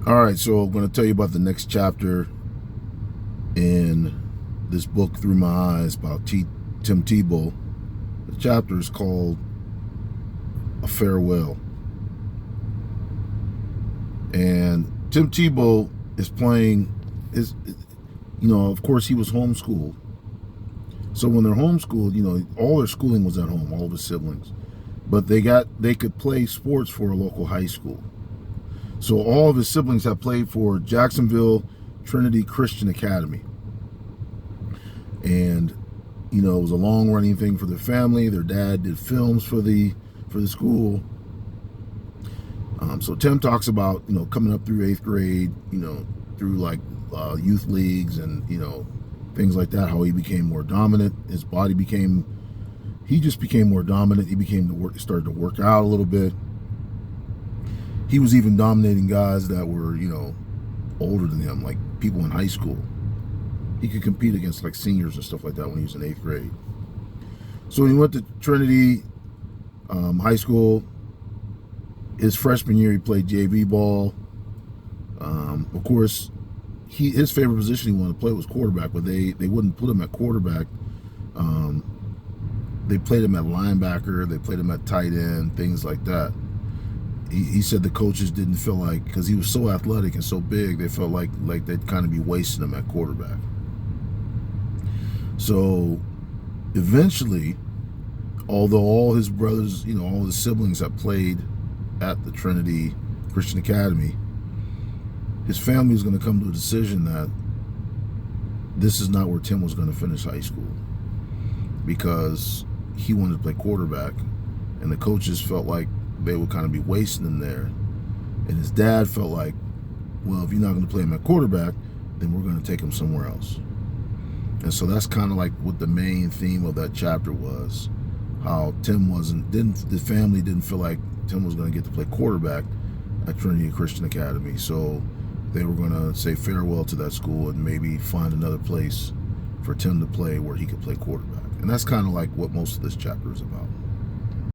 All right, so I'm going to tell you about the next chapter in this book, Through My Eyes, about Tim Tebow. The chapter is called A Farewell. And Tim Tebow is playing of course he was homeschooled. So when they're homeschooled, all their schooling was at home, all of his siblings. But they could play sports for a local high school. So all of his siblings have played for Jacksonville Trinity Christian Academy. And, it was a long running thing for their family. Their dad did films for the school. So Tim talks about, coming up through 8th grade, through like youth leagues and, things like that, how he became more dominant. He just became more dominant. He started to work out a little bit. He was even dominating guys that were, older than him, like people in high school. He could compete against like seniors and stuff like that when he was in 8th grade. So when he went to Trinity High School, his freshman year he played JV ball. Of course, his favorite position he wanted to play was quarterback, but they wouldn't put him at quarterback. They played him at linebacker. They played him at tight end, things like that. He said the coaches didn't feel like, because he was so athletic and so big, they felt like they'd kind of be wasting him at quarterback. So eventually, although all his brothers, all his siblings have played at the Trinity Christian Academy, his family was going to come to a decision that this is not where Tim was going to finish high school, because he wanted to play quarterback, and the coaches felt like they would kind of be wasting him there. And his dad felt like, well, if you're not going to play him at quarterback, then we're going to take him somewhere else. And so that's kind of like what the main theme of that chapter was, how the family didn't feel like Tim was going to get to play quarterback at Trinity Christian Academy. So they were going to say farewell to that school and maybe find another place for Tim to play where he could play quarterback. And that's kind of like what most of this chapter is about.